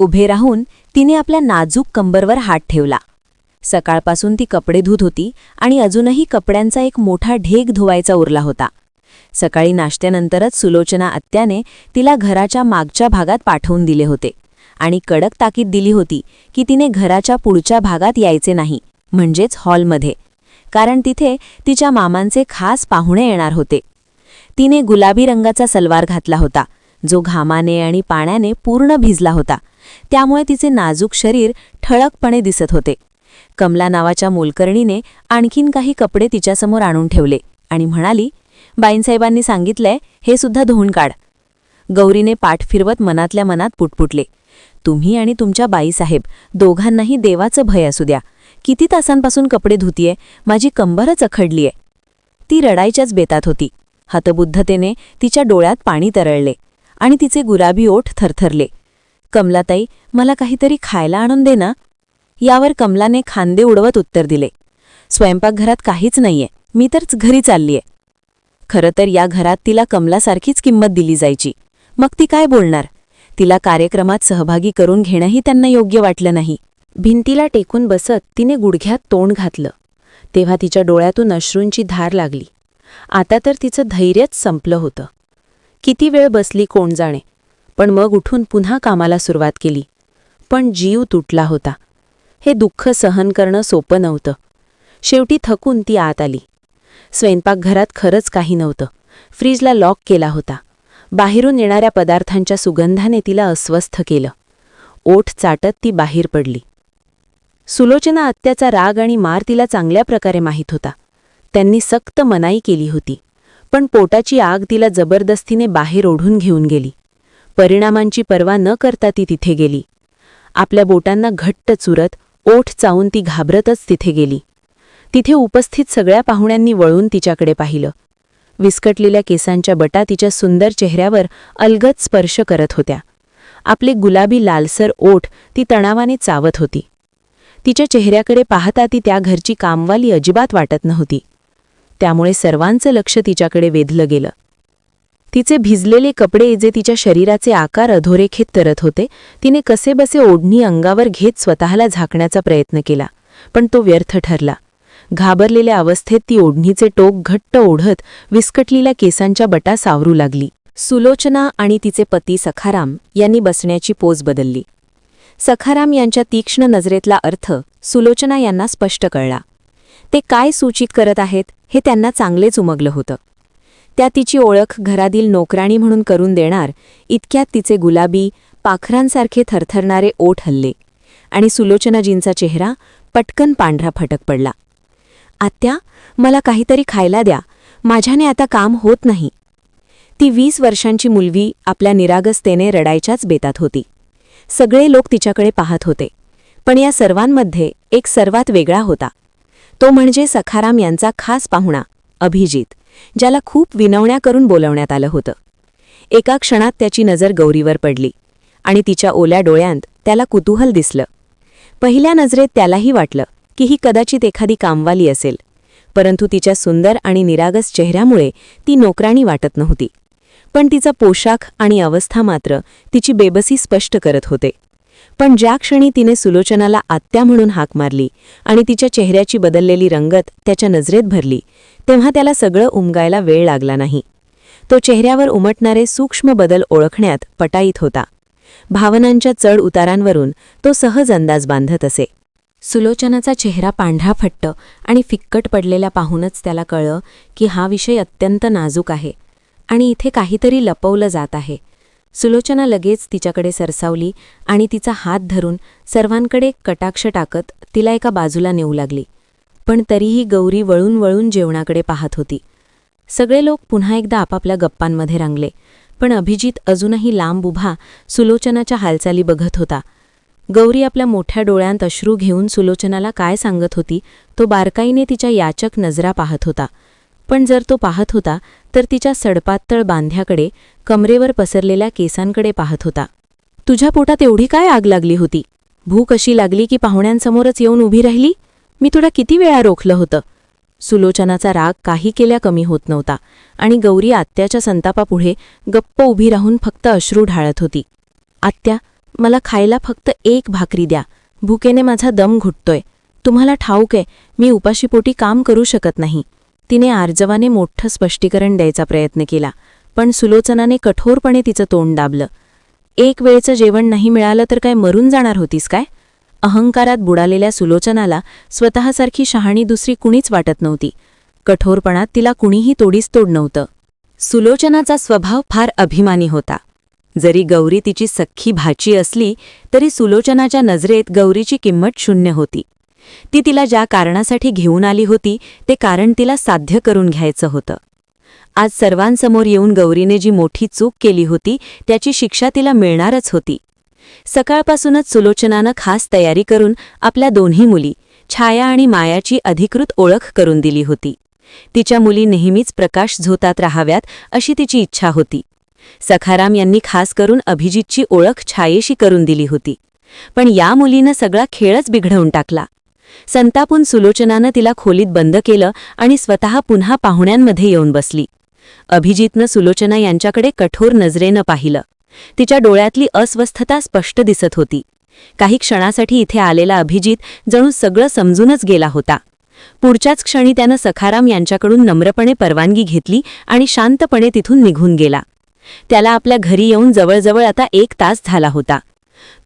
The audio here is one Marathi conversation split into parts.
उभे राहून तिने आपल्या नाजूक कंबरवर हात ठेवला. सकाळपासून ती कपडे धुत होती आणि अजूनही कपड्यांचा एक मोठा ढेग धुवायचा उरला होता. सकाळी नाश्त्यानंतरच सुलोचना आत्याने तिला घराच्या मागच्या भागात पाठवून दिले होते आणि कडक ताकीद दिली होती की तिने घराच्या पुढच्या भागात यायचे नाही, म्हणजेच हॉलमध्ये, कारण तिथे तिच्या मामांचे खास पाहुणे येणार होते. तिने गुलाबी रंगाचा सलवार घातला होता, जो घामाने आणि पाण्याने पूर्ण भिजला होता, त्यामुळे तिचे नाजूक शरीर ठळकपणे दिसत होते. कमला नावाच्या मोलकर्णीने आणखीन काही कपडे तिच्यासमोर आणून ठेवले आणि म्हणाली, बाईंसाहेबांनी सांगितलंय, हे सुद्धा धुवून काढ. गौरीने पाठ फिरवत मनातल्या मनात पुटपुटले, तुम्ही आणि तुमच्या बाईसाहेब दोघांनाही देवाचं भय असू द्या. किती तासांपासून कपडे धुतीये, माझी कंबरच अखडलीये. ती रडायच्याच बेतात होती. हतबुद्धतेने तिच्या डोळ्यात पाणी तरळले आणि तिचे गुलाबी ओठ थरथरले. कमलाताई, मला काहीतरी खायला आणून दे ना. यावर कमलाने खांदे उडवत उत्तर दिले, स्वयंपाकघरात काहीच नाहीये, मी तर घरी चाललीये. खरं तर या घरात तिला कमलासारखीच किंमत दिली जायची. मग ती काय बोलणार? तिला कार्यक्रमात सहभागी करून घेणंही त्यांना योग्य वाटलं नाही. भिंतीला टेकून बसत तिने गुडघ्यात तोंड घातलं. तेव्हा तिच्या डोळ्यातून अश्रूंची धार लागली. आता तर तिचं धैर्यच संपलं होतं. किती वेळ बसली कोण जाणे, पण मग उठून पुन्हा कामाला सुरुवात केली. पण जीव तुटला होता. हे दुःख सहन करणं सोपं नव्हतं. शेवटी थकून ती आत आली. स्वयंपाकघरात खरंच काही नव्हतं. फ्रीजला लॉक केला होता. बाहेरून येणाऱ्या पदार्थांच्या सुगंधाने तिला अस्वस्थ केलं. ओठ चाटत ती बाहेर पडली. सुलोचना आत्याचा राग आणि मार तिला चांगल्या प्रकारे माहीत होता. त्यांनी सक्त मनाई केली होती, पण पोटाची आग तिला जबरदस्तीने बाहेर ओढून घेऊन गेली. परिणामांची पर्वा न करता ती तिथे गेली. आपल्या बोटांना घट्ट चुरत ओठ चावून ती घाबरतच तिथे गेली. तिथे उपस्थित सगळ्या पाहुण्यांनी वळून तिच्याकडे पाहिलं. विस्कटलेल्या केसांच्या बटा तिच्या सुंदर चेहऱ्यावर अलगद स्पर्श करत होत्या. आपले गुलाबी लालसर ओठ ती तणावाने चावत होती. तिच्या चेहऱ्याकडे पाहता ती त्या घरची कामवाली अजिबात वाटत नव्हती. त्यामुळे सर्वांचं लक्ष तिच्याकडे वेधलं गेलं. तिचे भिजलेले कपडे जे तिच्या शरीराचे आकार अधोरेखित करत होते, तिने कसेबसे ओढणी अंगावर घेत स्वतःला झाकण्याचा प्रयत्न केला, पण तो व्यर्थ ठरला. घाबरलेल्या अवस्थेत ती ओढणीचे टोक घट्ट ओढत विस्कटलेल्या केसांच्या बटा सावरू लागली. सुलोचना आणि तिचे पती सखाराम यांनी बसण्याची पोज बदलली. सखाराम यांच्या तीक्ष्ण नजरेतला अर्थ सुलोचना यांना स्पष्ट कळला. ते काय सूचित करत आहेत हे त्यांना चांगलेच उमगलं होतं. त्या तिची ओळख घरातील नोकराणी म्हणून करून देणार इतक्यात तिचे गुलाबी, पाखरांसारखे थरथरणारे ओठ हलले आणि सुलोचनाजींचा चेहरा पटकन पांढरा फटक पडला. आत्या, मला काहीतरी खायला द्या, माझ्याने आता काम होत नाही. ती 20 वर्षांची मुलगी आपल्या निरागसतेने रडायच्याच बेतात होती. सगळे लोक तिच्याकडे पाहत होते, पण या सर्वांमध्ये एक सर्वात वेगळा होता. तो म्हणजे सखाराम यांचा खास पाहुणा अभिजित, ज्याला खूप विनवण्या करून बोलवण्यात आलं होतं. एका क्षणात त्याची नजर गौरीवर पडली आणि तिच्या ओल्या डोळ्यांत त्याला कुतूहल दिसलं. पहिल्या नजरेत त्यालाही वाटलं की ही कदाचित एखादी कामवाली असेल, परंतु तिच्या सुंदर आणि निरागस चेहऱ्यामुळे ती नोकराणी वाटत नव्हती. पण तिचा पोशाख आणि अवस्था मात्र तिची बेबसी स्पष्ट करत होते. पण ज्या क्षणी तिने सुलोचनाला आत्या म्हणून हाक मारली आणि तिच्या चेहऱ्याची बदललेली रंगत त्याच्या नजरेत भरली, तेव्हा त्याला सगळं उमगायला वेळ लागला नाही. तो चेहऱ्यावर उमटणारे सूक्ष्म बदल ओळखण्यात पटाईत होता. भावनांच्या चढ उतारांवरून तो सहज अंदाज बांधत असे. सुलोचनाचा चेहरा पांढरा फट्ट आणि फिक्कट पडलेला पाहूनच त्याला कळलं की हा विषय अत्यंत नाजूक आहे आणि इथे काहीतरी लपवलं जात आहे. सुलोचना लगेच तिच्याकडे सरसावली आणि तिचा हात धरून सर्वांकडे कटाक्ष टाकत तिला एका बाजूला नेऊ लागली. पण तरीही गौरी वळून वळून जेवणाकडे पाहत होती. सगळे लोक पुन्हा एकदा आपापल्या गप्पांमध्ये रंगले, पण अभिजित अजूनही लांब उभा सुलोचनाच्या हालचाली बघत होता. गौरी आपल्या मोठ्या डोळ्यांत अश्रू घेऊन सुलोचनाला काय सांगत होती तो बारकाईने तिच्या याचक नजरा पाहत होता. पण जर तो पाहत होता तर तिच्या सडपातळ बांध्याकडे, कमरेवर पसरलेल्या केसांकडे पाहत होता. तुझ्या पोटात एवढी काय आग लागली होती? भूक अशी लागली की पाहुण्यांसमोरच येऊन उभी राहिली? मी तुला किती वेळा रोखलं होतं. सुलोचनाचा राग काही केल्या कमी होत नव्हता आणि गौरी आत्याच्या संतापापुढे गप्प उभी राहून फक्त अश्रू ढाळत होती. आत्या, मला खायला फक्त एक भाकरी द्या, भुकेने माझा दम घुटतोय. तुम्हाला ठाऊक आहे, मी उपाशीपोटी काम करू शकत नाही. तिने आर्जवाने मोठं स्पष्टीकरण द्यायचा प्रयत्न केला, पण सुलोचनाने कठोरपणे तिचं तोंड दाबलं. एक वेळचं जेवण नाही मिळालं तर काय मरून जाणार होतीस काय? अहंकारात बुडालेल्या सुलोचनाला स्वतःसारखी शहाणी दुसरी कुणीच वाटत नव्हती. कठोरपणात तिला कुणीही तोडीस-तोड नव्हतं. सुलोचनाचा स्वभाव फार अभिमानी होता. जरी गौरी तिची सख्खी भाची असली तरी सुलोचनाच्या नजरेत गौरीची किंमत शून्य होती. ती तिला ज्या कारणासाठी घेऊन आली होती ते कारण तिला साध्य करून घ्यायचं होतं. आज सर्वांसमोर येऊन गौरीने जी मोठी चूक केली होती त्याची शिक्षा तिला मिळणारच होती. सकाळपासूनच सुलोचनानं खास तयारी करून आपल्या दोन्ही मुली छाया आणि मायाची अधिकृत ओळख करून दिली होती. तिच्या मुली नेहमीच प्रकाश झोतात राहाव्यात अशी तिची इच्छा होती. सखाराम यांनी खास करून अभिजितची ओळख छायेशी करून दिली होती. पण या मुलीनं सगळा खेळच बिघडवून टाकला. संतापून सुलोचनानं तिला खोलीत बंद केलं आणि स्वतः पुन्हा पाहुण्यांमध्ये येऊन बसली. अभिजितनं सुलोचना यांच्याकडे कठोर नजरेनं पाहिलं. तिच्या डोळ्यातली अस्वस्थता स्पष्ट दिसत होती. काही क्षणासाठी इथे आलेला अभिजित जणू सगळं समजूनच गेला होता. पुढच्याच क्षणी त्यानं सखाराम यांच्याकडून नम्रपणे परवानगी घेतली आणि शांतपणे तिथून निघून गेला. त्याला आपल्या घरी येऊन जवळजवळ आता 1 तास झाला होता.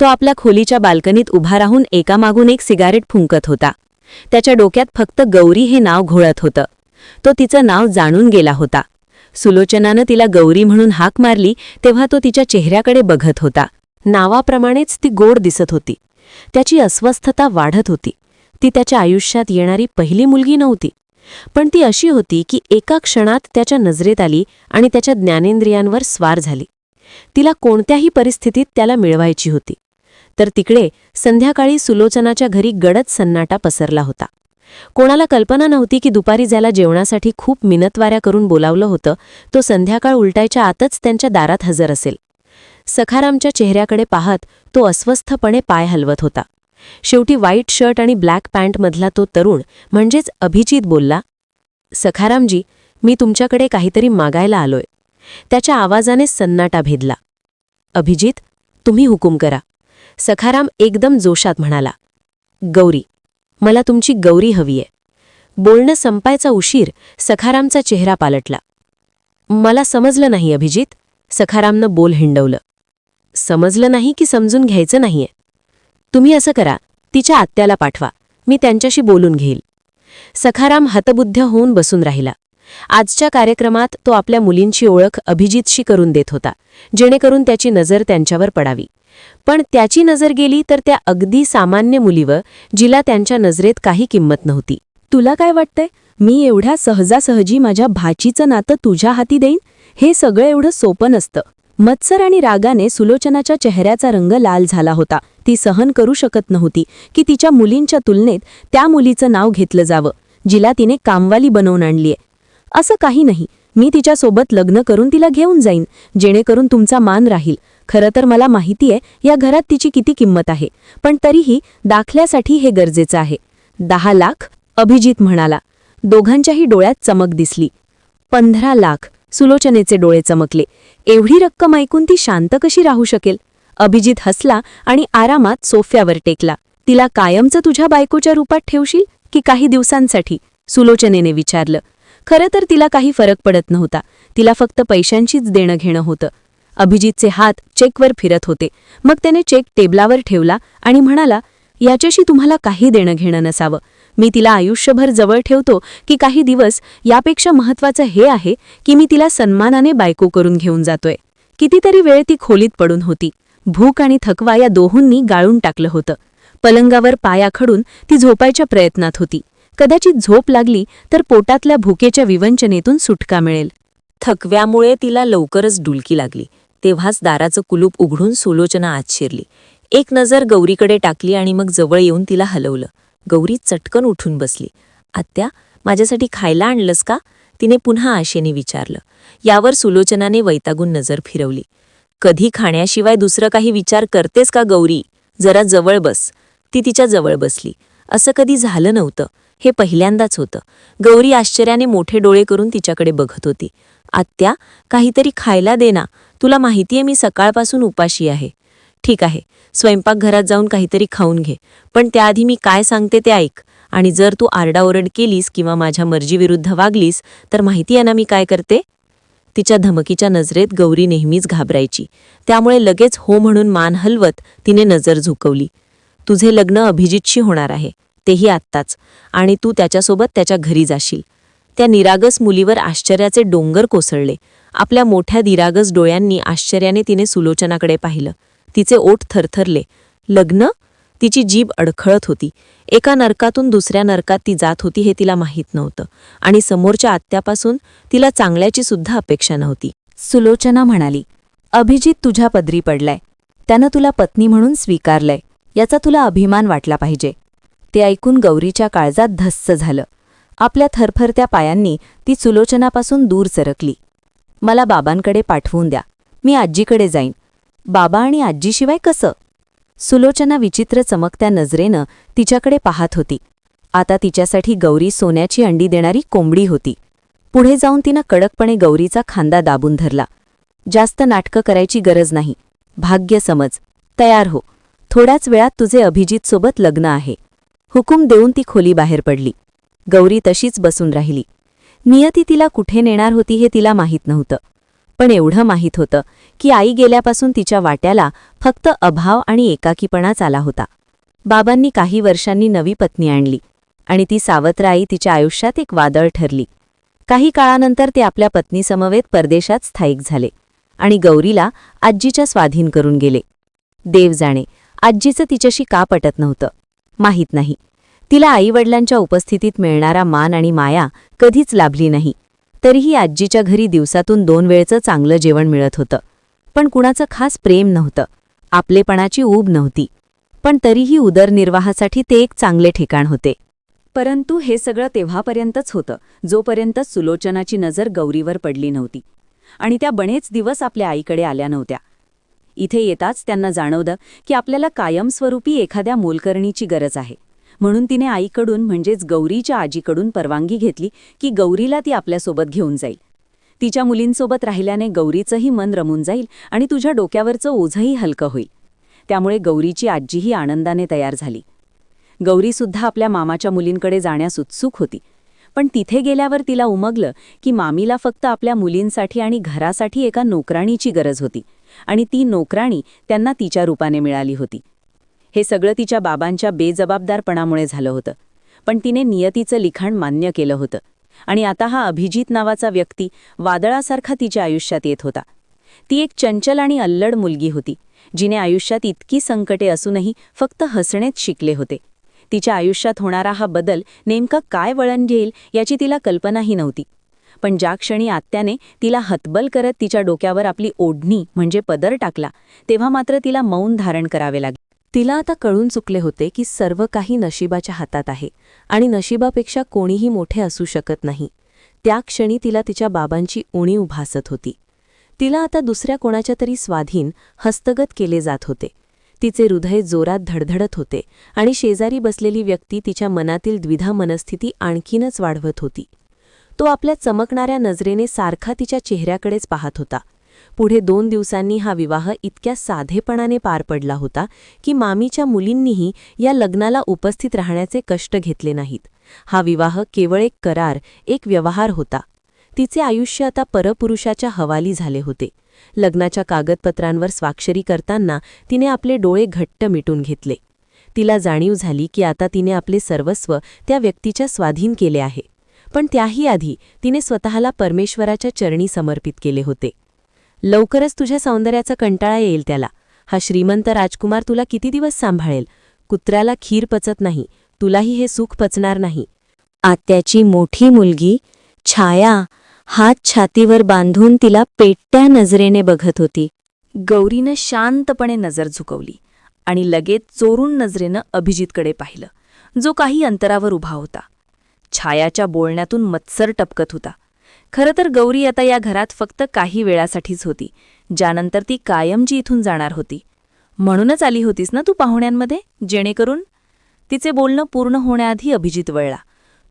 तो आपल्या खोलीच्या बाल्कनीत उभा राहून एकामागून एक सिगारेट फुंकत होता. त्याच्या डोक्यात फक्त गौरी हे नाव घोळत होतं. तो तिचं नाव जाणून गेला होता. सुलोचनानं तिला गौरी म्हणून हाक मारली तेव्हा तो तिच्या चेहऱ्याकडे बघत होता. नावाप्रमाणेच ती गोड दिसत होती. त्याची अस्वस्थता वाढत होती. ती त्याच्या आयुष्यात येणारी पहिली मुलगी नव्हती, पण ती अशी होती की एका क्षणात त्याच्या नजरेत आली आणि त्याच्या ज्ञानेंद्रियांवर स्वार झाली. तिला कोणत्याही परिस्थितीत त्याला मिळवायची होती. तर तिकडे संध्याकाळी सुलोचनाच्या घरी गडद सन्नाटा पसरला होता. कोणाला कल्पना नव्हती की दुपारी ज्याला जेवणासाठी खूप मिनतवाऱ्या करून बोलावलं होतं तो संध्याकाळ उलटायच्या आतच त्यांच्या दारात हजर असेल. सखारामच्या चेहऱ्याकडे पाहत तो अस्वस्थपणे पाय हलवत होता. शेवटी व्हाईट शर्ट आणि ब्लॅक पॅन्टमधला तो तरुण म्हणजेच अभिजित बोलला, सखारामजी, मी तुमच्याकडे काहीतरी मागायला आलोय. त्याच्या आवाजाने सन्नाटा भेदला. अभिजित, तुम्ही हुकूम करा. सखाराम एकदम जोशात म्हणाला. गौरी, मला तुमची गौरी हवीय. बोलणं संपायचा उशीर सखारामचा चेहरा पालटला. मला समजलं नाही अभिजित, सखारामनं बोल हिंडवलं. समजलं नाही की समजून घ्यायचं नाहीये. तुम्ही असं करा, तिच्या आत्याला पाठवा, मी त्यांच्याशी बोलून घेईल. सखाराम हतबुद्ध होऊन बसून राहिला. आजच्या कार्यक्रमात तो आपल्या मुलींची ओळख अभिजितशी करून देत होता, जेणेकरून त्याची नजर त्यांच्यावर पडावी. पण त्याची नजर गेली तर त्या अगदी सामान्य मुलीवर, जिला त्यांच्या नजरेत काही किंमत नव्हती. तुला काय वाटतंय, मी एवढ्या सहजासहजी माझ्या भाचीचं नातं तुझ्या हाती देईन? हे सगळं एवढं सोपं नसतं. मत्सर आणि रागाने सुलोचनाच्या चेहऱ्याचा रंग लाल झाला होता. ती सहन करू शकत नव्हती की तिच्या मुलींच्या तुलनेत त्या मुलीचं नाव घेतलं जावं, जिला तिने कामवाली बनवून आणलीये. असं काही नाही, मी तिच्यासोबत लग्न करून तिला घेऊन जाईन, जेणेकरून तुमचा मान राहील. खरं तर मला माहितीये या घरात तिची किती किंमत आहे, पण तरीही दाखल्यासाठी हे गरजेचं आहे. 10 लाख, अभिजित म्हणाला. दोघांच्याही डोळ्यात चमक दिसली. 15 लाख, सुलोचनेचे डोळे चमकले. एवढी रक्कम ऐकून ती शांत कशी राहू शकेल? अभिजित हसला आणि आरामात सोफ्यावर टेकला. तिला कायमचं तुझ्या बायकोच्या रूपात ठेवशील की काही दिवसांसाठी? सुलोचनेने विचारलं. खरं तर तिला काही फरक पडत नव्हता. तिला फक्त पैशांचीच देणं घेणं होतं. अभिजितचे हात चेकवर फिरत होते. मग त्याने चेक टेबलावर ठेवला आणि म्हणाला, याच्याशी तुम्हाला काही देणं घेणं नसावं. मी तिला आयुष्यभर जवळ ठेवतो की काही दिवस, यापेक्षा महत्त्वाचं हे आहे की मी तिला सन्मानाने बायको करून घेऊन जातोय. कितीतरी वेळ ती खोलीत पडून होती. भूक आणि थकवा या दोहोंनी गाळून टाकलं होतं. पलंगावर पाया खडून ती झोपायच्या प्रयत्नात होती. कदाचित झोप लागली तर पोटातल्या भुकेच्या विवंचनेतून सुटका मिळेल. थकव्यामुळे तिला लवकरच डुलकी लागली. तेव्हाच दाराचं कुलूप उघडून सुलोचना आत शिरली. एक नजर गौरीकडे टाकली आणि मग जवळ येऊन तिला हलवलं. गौरी चटकन उठून बसली. आत्या, माझ्यासाठी खायला आणलंस का? तिने पुन्हा आशेने विचारलं. यावर सुलोचनाने वैतागून नजर फिरवली. कधी खाण्याशिवाय दुसरं काही विचार करतेस का गौरी? जरा जवळ बस. ती तिच्या जवळ बसली. असं कधी झालं नव्हतं. हे पहिल्यांदाच होतं. गौरी आश्चर्याने मोठे डोळे करून तिच्याकडे बघत होती. आत्या, काहीतरी खायला दे ना. तुला माहितीये मी सकाळपासून उपाशी आहे. ठीक आहे, स्वयंपाकघरात जाऊन काहीतरी खाऊन घे, पण त्याआधी मी काय सांगते ते ऐक. आणि जर तू आरडाओरड केलीस किंवा माझ्या मर्जीविरुद्ध वागलीस तर माहिती आहे ना मी काय करते. तिच्या धमकीच्या नजरेत गौरी नेहमीच घाबरायची. त्यामुळे लगेच हो म्हणून मान हलवत तिने नजर झुकवली. तुझे लग्न अभिजितशी होणार आहे, तेही आत्ताच, आणि तू त्याच्यासोबत त्याच्या घरी जाशील. त्या निरागस मुलीवर आश्चर्याचे डोंगर कोसळले. आपल्या मोठ्या दिरागस डोळ्यांनी आश्चर्याने तिने सुलोचनाकडे पाहिलं. तिचे ओठ थरथरले. लग्न? तिची जीभ अडखळत होती. एका नरकातून दुसऱ्या नरकात ती जात होती हे तिला माहीत नव्हतं, आणि समोरच्या आत्यापासून तिला चांगल्याची सुद्धा अपेक्षा नव्हती. सुलोचना म्हणाली, अभिजित तुझ्या पदरी पडलाय. त्यानं तुला पत्नी म्हणून स्वीकारलंय, याचा तुला अभिमान वाटला पाहिजे. ते ऐकून गौरीच्या काळजात धस्स झालं. आपल्या थरफरत्या पायांनी ती सुलोचनापासून दूर सरकली. मला बाबांकडे पाठवून द्या, मी आजीकडे जाईन. बाबा आणि आजीशिवाय कसं? सुलोचना विचित्र चमकत्या नजरेनं तिच्याकडे पाहत होती. आता तिच्यासाठी गौरी सोन्याची अंडी देणारी कोंबडी होती. पुढे जाऊन तिनं कडकपणे गौरीचा खांदा दाबून धरला. जास्त नाटकं करायची गरज नाही. भाग्य समज, तयार हो. थोड्याच वेळात तुझे अभिजितसोबत लग्न आहे. हुकूम देऊन ती खोली बाहेर पडली. गौरी तशीच बसून राहिली. नियती तिला कुठे नेणार होती हे तिला माहीत नव्हतं, पण एवढं माहीत होतं की आई गेल्यापासून तिच्या वाट्याला फक्त अभाव आणि एकाकीपणाच आला होता. बाबांनी काही वर्षांनी नवी पत्नी आणली, आणि ती सावत्र आई तिच्या आयुष्यात एक वादळ ठरली. काही काळानंतर ते आपल्या पत्नीसमवेत परदेशात स्थायिक झाले, आणि गौरीला आजीच्या स्वाधीन करून गेले. देव जाणे, आजीचं तिच्याशी का पटत नव्हतं माहीत नाही. तिला आईवडिलांच्या उपस्थितीत मिळणारा मान आणि माया कधीच लाभली नाही. तरीही आजीच्या घरी दिवसातून 2 वेळचं चांगलं जेवण मिळत होतं, पण कुणाचं खास प्रेम नव्हतं, आपलेपणाची ऊब नव्हती. पण तरीही उदरनिर्वाहासाठी ते एक चांगले ठिकाण होते. परंतु हे सगळं तेव्हापर्यंतच होतं जोपर्यंत सुलोचनाची नजर गौरीवर पडली नव्हती, आणि त्या बरेच दिवस आपल्या आईकडे आल्या नव्हत्या. इथे येताच त्यांना जाणवलं की आपल्याला कायमस्वरूपी एखाद्या मोलकरणीची गरज आहे. म्हणून तिने आईकडून म्हणजेच गौरीच्या आजीकडून परवानगी घेतली की गौरीला ती आपल्यासोबत घेऊन जाईल. तिच्या मुलींसोबत राहिल्याने गौरीचंही मन रमून जाईल आणि तुझ्या डोक्यावरचं ओझंही हलकं होईल. त्यामुळे गौरीची आजीही आनंदाने तयार झाली. गौरीसुद्धा आपल्या मामाच्या मुलींकडे जाण्यास उत्सुक होती, पण तिथे गेल्यावर तिला उमगलं की मामीला फक्त आपल्या मुलींसाठी आणि घरासाठी एका नोकराणीची गरज होती, आणि ती नोकराणी त्यांना तिच्या रूपाने मिळाली होती. हे सगळं तिच्या बाबांच्या बेजबाबदारपणामुळे झालं होतं, पण तिने नियतीचं लिखाण मान्य केलं होतं, आणि आता हा अभिजित नावाचा व्यक्ती वादळासारखा तिच्या आयुष्यात येत होता. ती एक चंचल आणि अल्लड मुलगी होती, जिने आयुष्यात इतकी संकटे असूनही फक्त हसणेच शिकले होते. तिच्या आयुष्यात होणारा हा बदल नेमका काय वळण घेईल याची तिला कल्पनाही नव्हती. पण ज्या क्षणी आत्याने तिला हतबल करत तिच्या डोक्यावर आपली ओढणी म्हणजे पदर टाकला, तेव्हा मात्र तिला मौन धारण करावे लागले. तिला आता कळून चुकले होते की सर्व काही नशिबाच्या हातात आहे, आणि नशिबापेक्षा कोणीही मोठे असू शकत नाही. त्या क्षणी तिला तिच्या बाबांची उणीव भासत होती. तिला आता दुसऱ्या कोणाच्या तरी स्वाधीन हस्तगत केले जात होते. तिचे हृदय जोरात धडधडत होते, आणि शेजारी बसलेली व्यक्ती तिच्या मनातील द्विधा मनस्थिती आणखीनच वाढवत होती. तो आपल्या चमकणाऱ्या नजरेने सारखा तिच्या चेहऱ्याकडेच पाहत होता. पुढे 2 दिवसांनी हा विवाह इतक्या साधेपणाने पार पडला होता की मामीच्या मुलींनीही या लग्नाला उपस्थित राहण्याचे कष्ट घेतले नाहीत. हा विवाह केवळ एक करार, एक व्यवहार होता. तिचे आयुष्य आता परपुरुषाच्या हवाली झाले होते. लग्नाच्या कागदपत्रांवर स्वाक्षरी करताना तिने आपले डोळे घट्ट मिटून घेतले. तिला जाणीव झाली की आता तिने आपले सर्वस्व त्या व्यक्तीच्या स्वाधीन केले आहे, पण त्याही आधी तिने स्वतःला परमेश्वराच्या चरणी समर्पित केले होते. लवकरच तुझ्या सौंदर्याचा कंटाळा येईल त्याला. हा श्रीमंत राजकुमार तुला किती दिवस सांभाळेल? कुत्र्याला खीर पचत नाही, तुलाही हे सुख पचणार नाही. आत्याची मोठी मुलगी छाया हात छातीवर बांधून तिला पेटत्या नजरेने बघत होती. गौरीनं शांतपणे नजर झुकवली आणि लगेच चोरून नजरेनं अभिजितकडे पाहिलं, जो काही अंतरावर उभा होता. छायाच्या बोलण्यातून मत्सर टपकत होता. खरं तर गौरी आता या घरात फक्त काही वेळासाठीच होती, ज्यानंतर ती कायमची इथून जाणार होती. म्हणूनच आली होतीस ना तू पाहुण्यांमध्ये, जेणेकरून? तिचे बोलणं पूर्ण होण्याआधी अभिजित वळला.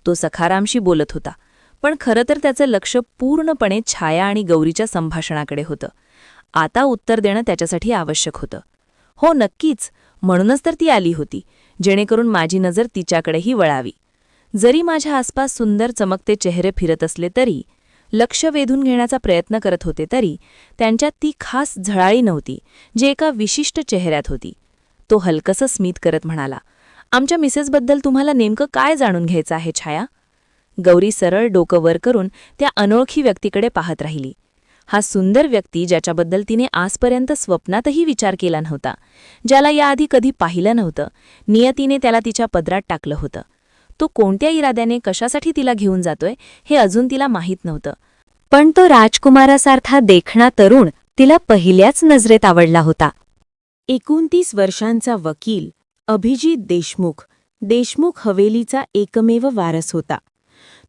तो सखारामशी बोलत होता, पण खरं तर त्याचं लक्ष पूर्णपणे छाया आणि गौरीच्या संभाषणाकडे होतं. आता उत्तर देणं त्याच्यासाठी आवश्यक होतं. हो नक्कीच, म्हणूनच तर ती आली होती, जेणेकरून माझी नजर तिच्याकडेही वळावी. जरी माझ्या आसपास सुंदर चमकते चेहरे फिरत असले तरी, लक्ष वेधून घेण्याचा प्रयत्न करत होते तरी, त्यांच्यात ती खास झळाळी नव्हती, जी एका विशिष्ट चेहऱ्यात होती. तो हलकसं स्मित करत म्हणाला, आमच्या मिसेसबद्दल तुम्हाला नेमकं काय जाणून घ्यायचं आहे छाया? गौरी सरळ डोकं वर करून त्या अनोळखी व्यक्तीकडे पाहत राहिली. हा सुंदर व्यक्ती ज्याच्याबद्दल तिने आजपर्यंत स्वप्नातही विचार केला नव्हता, ज्याला याआधी कधी पाहिलं नव्हतं, नियतीने त्याला तिच्या पदरात टाकलं होतं. तो कोणत्या इराद्याने कशासाठी तिला घेऊन जातोय हे अजून तिला माहीत नव्हतं. पण तो राजकुमारासारखा देखणा तरुण तिला पहिल्याच नजरेत आवडला होता. 29 वर्षांचा वकील अभिजित देशमुख हवेलीचा एकमेव वारस होता.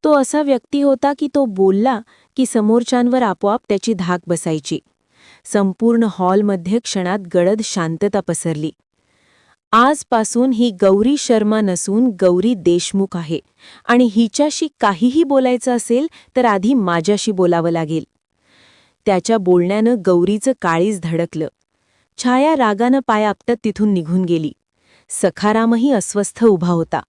तो असा व्यक्ती होता की तो बोलला की समोरच्यांवर आपोआप त्याची धाक बसायची. संपूर्ण हॉलमध्ये क्षणात गडद शांतता पसरली. आजपासून ही गौरी शर्मा नसून गौरी देशमुख आहे आणि हिच्याशी काहीही बोलायचं असेल तर आधी माझ्याशी बोलावं लागेल. त्याच्या बोलण्यानं गौरीचं काळीज धडकलं. छाया रागानं पाय आपटत तिथून निघून गेली. सखारामही अस्वस्थ उभा होता.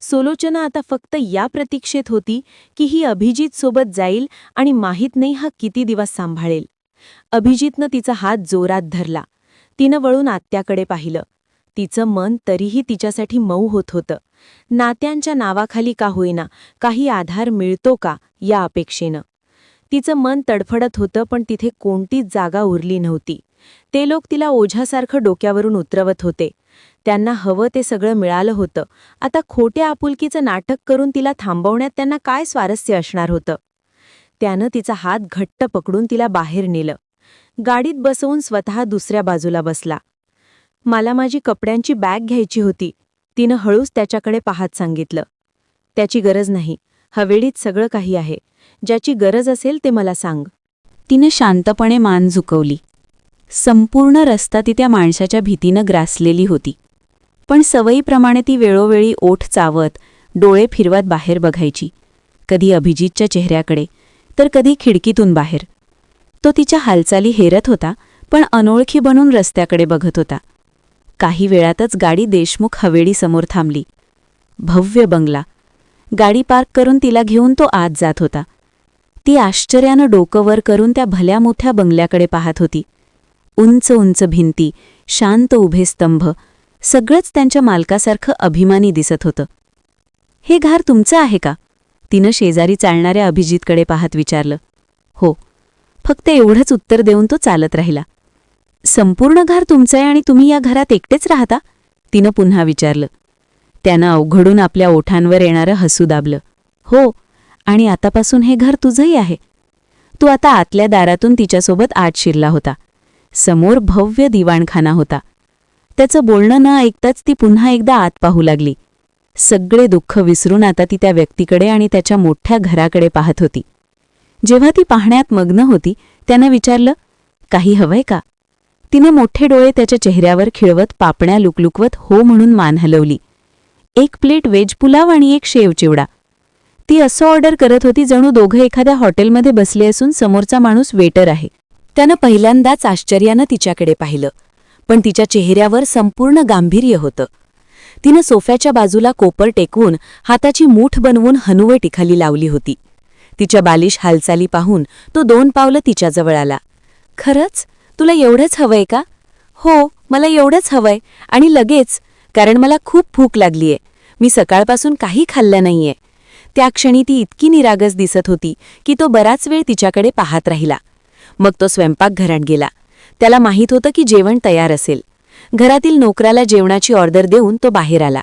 सुलोचना आता फक्त या प्रतीक्षेत होती की ही अभिजितसोबत जाईल आणि माहीत नाही हा किती दिवस सांभाळेल. अभिजितनं तिचा हात जोरात धरला. तिनं वळून आत्याकडे पाहिलं. तिचं मन तरीही तिच्यासाठी मऊ होत होतं. नात्यांच्या नावाखाली का होईना काही आधार मिळतो का या अपेक्षेनं. तिचं मन तडफडत होतं, पण तिथे कोणतीच जागा उरली नव्हती. ते लोक तिला ओझ्यासारखं डोक्यावरून उतरवत होते. त्यांना हवं ते सगळं मिळालं होतं. आता खोट्या आपुलकीचं नाटक करून तिला थांबवण्यात त्यांना काय स्वारस्य असणार होतं. त्यानं तिचा हात घट्ट पकडून तिला बाहेर नेलं. गाडीत बसवून स्वतः दुसऱ्या बाजूला बसला. मला माझी कपड्यांची बॅग घ्यायची होती, तिनं हळूच त्याच्याकडे पाहत सांगितलं. त्याची गरज नाही, हवेलीत सगळं काही आहे. ज्याची गरज असेल ते मला सांग. तिने शांतपणे मान झुकवली. संपूर्ण रस्ता ती त्या माणसाच्या भीतीनं ग्रासलेली होती. पण सवयीप्रमाणे ती वेळोवेळी ओठ चावत, डोळे फिरवत बाहेर बघायची. कधी अभिजितच्या चेहऱ्याकडे, तर कधी खिडकीतून बाहेर. तो तिच्या हालचाली हेरत होता, पण अनोळखी बनून रस्त्याकडे बघत होता. काही वेळातच गाडी देशमुख हवेलीसमोर थांबली. भव्य बंगला. गाडी पार्क करून तिला घेऊन तो आत जात होता. ती आश्चर्यानं डोकं वर करून त्या भल्या मोठ्या बंगल्याकडे पाहत होती. उंच उंच भिंती, शांत उभे स्तंभ, सगळंच त्यांच्या मालकासारखं अभिमानी दिसत होतं. हे घर तुमचं आहे का? तिनं शेजारी चालणाऱ्या अभिजितकडे पाहत विचारलं. हो, फक्त एवढंच उत्तर देऊन तो चालत राहिला. संपूर्ण घर तुमचं आहे आणि तुम्ही या घरात एकटेच राहता? तिनं पुन्हा विचारलं. त्यानं अवघडून आपल्या ओठांवर येणारं हसू दाबलं. हो, आणि आतापासून हे घर तुझंही आहे. तू आता आतल्या दारातून तिच्यासोबत आत शिरला होता. समोर भव्य दिवाणखाना होता. त्याचं बोलणं न ऐकताच ती पुन्हा एकदा आत पाहू लागली. सगळे दुःख विसरून आता ती त्या व्यक्तीकडे आणि त्याच्या मोठ्या घराकडे पाहत होती. जेव्हा ती पाहण्यात मग्न होती, त्यानं विचारलं, काही हवंय का? तिनं मोठे डोळे त्याच्या चेहऱ्यावर खिळवत पापण्या लुकलुकवत हो म्हणून मान हलवली. 1 प्लेट वेज पुलाव आणि 1 शेव चिवडा. ती असं ऑर्डर करत होती जणू दोघं एखाद्या हॉटेलमध्ये बसले असून समोरचा माणूस वेटर आहे. त्यानं पहिल्यांदाच आश्चर्यानं तिच्याकडे पाहिलं, पण तिच्या चेहऱ्यावर संपूर्ण गांभीर्य होतं. तिनं सोफ्याच्या बाजूला कोपर टेकवून हाताची मूठ बनवून हनुवटीखाली लावली होती. तिच्या बालिश हालचाली पाहून तो 2 पावलं तिच्याजवळ आला. खरंच? तुला एवढंच हवंय का? हो, मला एवढंच हवंय, आणि लगेच, कारण मला खूप भूक लागलीये. मी सकाळपासून काही खाल्लं नाहीये. त्या क्षणी ती इतकी निरागस दिसत होती की तो बराच वेळ तिच्याकडे पाहत राहिला. मग तो स्वयंपाकघरात गेला. त्याला माहीत होतं की जेवण तयार असेल. घरातील नोकराला जेवणाची ऑर्डर देऊन तो बाहेर आला.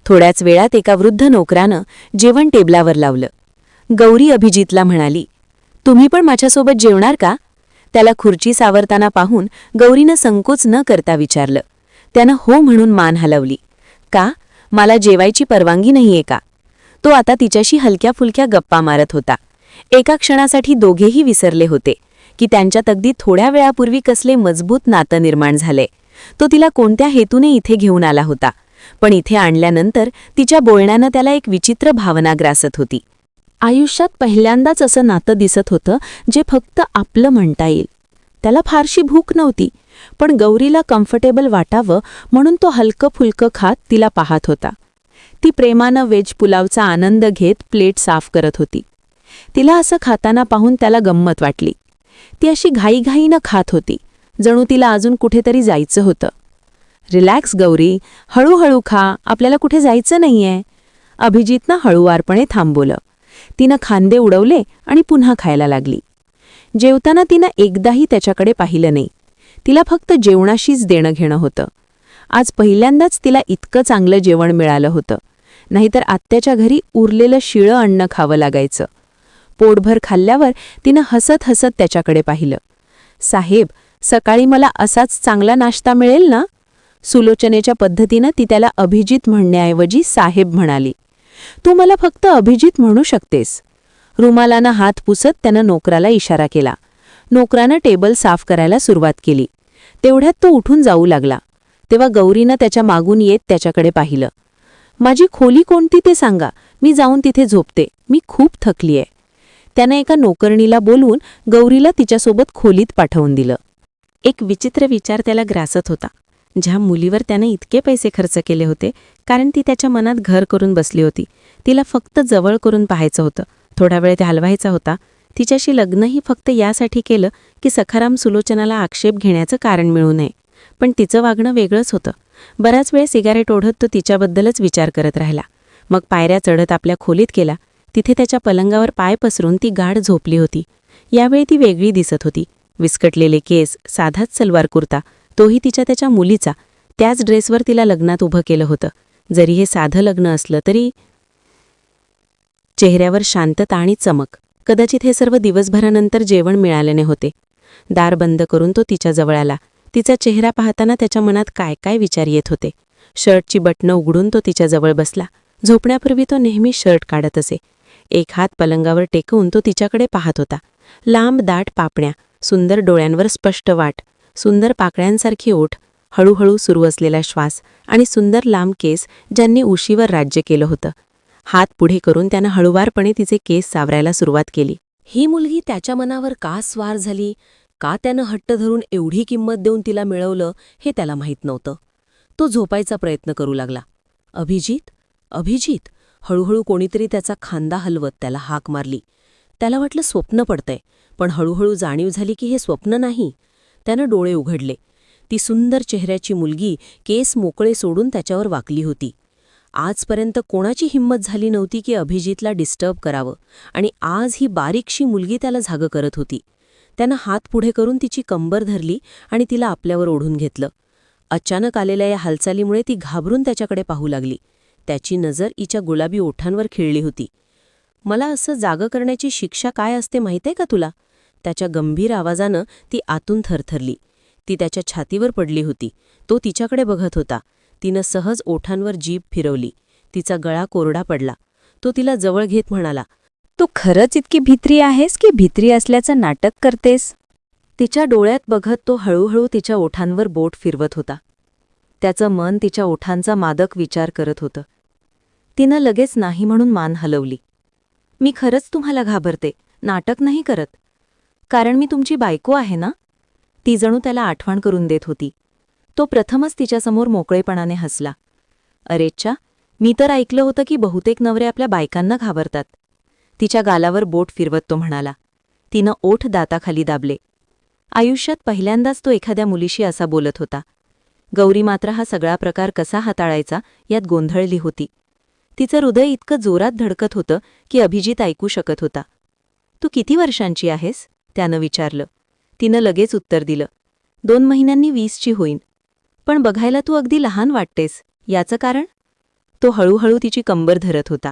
थोड्याच वेळात एका वृद्ध नोकरानं जेवण टेबलावर लावलं. गौरी अभिजितला म्हणाली, तुम्ही पण माझ्यासोबत जेवणार का? त्याला खुर्ची सावरताना पाहून गौरीनं संकोच न करता विचारलं. त्यानं हो म्हणून मान हलवली. का? मला जेवायची परवानगी नाहीये का? तो आता तिच्याशी हलक्या फुलक्या गप्पा मारत होता. एका क्षणासाठी दोघेही विसरले होते की त्यांच्यात अगदी थोड्या वेळापूर्वी कसले मजबूत नातं निर्माण झाले. तो तिला कोणत्या हेतूने इथे घेऊन आला होता, पण इथे आणल्यानंतर तिच्या बोलण्यानं त्याला एक विचित्र भावना ग्रासत होती. आयुष्यात पहिल्यांदाच असं नातं दिसत होतं जे फक्त आपलं म्हणता येईल. त्याला फारशी भूक नव्हती, पण गौरीला कम्फर्टेबल वाटावं म्हणून तो हलकं फुलकं खात तिला पाहत होता. ती प्रेमानं वेज पुलावचा आनंद घेत प्लेट साफ करत होती. तिला असं खाताना पाहून त्याला गंमत वाटली. ती अशी घाईघाईनं खात होती, जणू तिला अजून कुठेतरी जायचं होतं. रिलॅक्स गौरी, हळूहळू खा, आपल्याला कुठे जायचं नाहीये. अभिजितनं हळूवारपणे थांबवलं. तिनं खांदे उडवले आणि पुन्हा खायला लागली. जेवताना तिनं एकदाही त्याच्याकडे पाहिलं नाही. तिला फक्त जेवणाशीच देणं घेणं होतं. आज पहिल्यांदाच तिला इतकं चांगलं जेवण मिळालं होतं. नाहीतर आत्याच्या घरी उरलेलं शिळं अन्न खावं लागायचं. पोटभर खाल्ल्यावर तिनं हसत हसत त्याच्याकडे पाहिलं. साहेब, सकाळी मला असाच चांगला नाश्ता मिळेल ना? सुलोचनेच्या पद्धतीनं ती त्याला अभिजित म्हणण्याऐवजी साहेब म्हणाली. तू मला फक्त अभिजित म्हणू शकतेस. रुमालानं हात पुसत त्यानं नोकराला इशारा केला. नोकरानं टेबल साफ करायला सुरुवात केली. तेवढ्यात तो उठून जाऊ लागला. तेव्हा गौरीनं त्याच्या मागून येत त्याच्याकडे पाहिलं. माझी खोली कोणती ते सांगा, मी जाऊन तिथे झोपते, मी खूप थकलीये. त्यानं एका नोकरणीला बोलवून गौरीला तिच्यासोबत खोलीत पाठवून दिलं. एक विचित्र विचार त्याला ग्रासत होता. ज्या मुलीवर त्यानं इतके पैसे खर्च केले होते, कारण ती त्याच्या मनात घर करून बसली होती, तिला फक्त जवळ करून पाहायचं होतं, थोडा वेळ ते हलवायचा होता. तिच्याशी लग्नही फक्त यासाठी केलं की सखाराम सुलोचनाला आक्षेप घेण्याचं कारण मिळू नये. पण तिचं वागणं वेगळंच होतं. बराच वेळ सिगारेट ओढत तो तिच्याबद्दलच विचार करत राहिला. मग पायऱ्या चढत आपल्या खोलीत गेला. तिथे त्याच्या पलंगावर पाय पसरून ती गाढ झोपली होती. यावेळी ती वेगळी दिसत होती. विस्कटलेले केस, साधाच सलवार कुर्ता, तोही त्याच्या मुलीचा. त्याच ड्रेसवर तिला लग्नात उभं केलं होतं. जरी हे साधं लग्न असलं तरी चेहऱ्यावर शांतता आणि चमक. कदाचित हे सर्व दिवसभरानंतर जेवण मिळाल्याने होते. दार बंद करून तो तिच्याजवळ आला. तिचा चेहरा पाहताना त्याच्या मनात काय काय विचार येत होते. शर्टची बटणं उघडून तो तिच्याजवळ बसला. झोपण्यापूर्वी तो नेहमी शर्ट काढत असे. एक हात पलंगावर टेकवून तो तिच्याकडे पाहत होता. लांब दाट पापण्या, सुंदर डोळ्यांवर स्पष्ट वाट, सुंदर पाकळ्यांसारखी ओठ, हळूहळू सुरू असलेला श्वास आणि सुंदर लांब केस ज्यांनी उशीवर राज्य केलं होतं. हात पुढे करून त्यानं हळुवारपणे तिचे केस सावरायला सुरुवात केली. ही मुलगी त्याच्या मनावर का स्वार झाली, का त्यानं हट्ट धरून एवढी किंमत देऊन तिला मिळवलं हे त्याला माहीत नव्हतं. तो झोपायचा प्रयत्न करू लागला. अभिजित, अभिजित, हळूहळू कोणीतरी त्याचा खांदा हलवत त्याला हाक मारली. त्याला वाटलं स्वप्न पडतंय, पण हळूहळू जाणीव झाली की हे स्वप्न नाही. त्यानं डोळे उघडले. ती सुंदर चेहऱ्याची मुलगी केस मोकळे सोडून त्याच्यावर वाकली होती. आजपर्यंत कोणाची हिंमत झाली नव्हती की अभिजितला डिस्टर्ब करावं, आणि आज ही बारीकशी मुलगी त्याला जागं करत होती. त्यानं हात पुढे करून तिची कंबर धरली आणि तिला आपल्यावर ओढून घेतलं. अचानक आलेल्या या हालचालीमुळे ती घाबरून त्याच्याकडे पाहू लागली. त्याची नजर हिच्या गुलाबी ओठांवर खिळली होती. मला असं जागं करण्याची शिक्षा काय असते माहितीये का तुला? त्याच्या गंभीर आवाजानं ती आतून थरथरली. ती त्याच्या छातीवर पडली होती. तो तिच्याकडे बघत होता. तिनं सहज ओठांवर जीभ फिरवली. तिचा गळा कोरडा पडला. तो तिला जवळ घेत म्हणाला, तू खरंच इतकी भित्री आहेस की भित्री असल्याचं नाटक करतेस? तिच्या डोळ्यात बघत तो हळूहळू तिच्या ओठांवर बोट फिरवत होता. त्याचं मन तिच्या ओठांचा मादक विचार करत होतं. तिनं लगेच नाही म्हणून मान हलवली. मी खरंच तुम्हाला घाबरते, नाटक नाही करत. कारण मी तुमची बायको आहे ना? ती जणू त्याला आठवण करून देत होती. तो प्रथमच तिच्यासमोर मोकळेपणाने हसला. अरेच्छा, मी तर ऐकलं होतं की बहुतेक नवरे आपल्या बायकांना घाबरतात. तिच्या गालावर बोट फिरवत तो म्हणाला. तिनं ओठ दाताखाली दाबले. आयुष्यात पहिल्यांदाच तो एखाद्या मुलीशी असा बोलत होता. गौरी मात्र हा सगळा प्रकार कसा हाताळायचा यात गोंधळली होती. तिचं हृदय इतकं जोरात धडकत होतं की अभिजित ऐकू शकत होता. तू किती वर्षांची आहेस? त्यानं विचारलं. तिनं लगेच उत्तर दिलं. 2 महिन्यांनी 20ची होईन. पण बघायला तू अगदी लहान वाटतेस. याचं कारण? तो हळूहळू तिची कंबर धरत होता.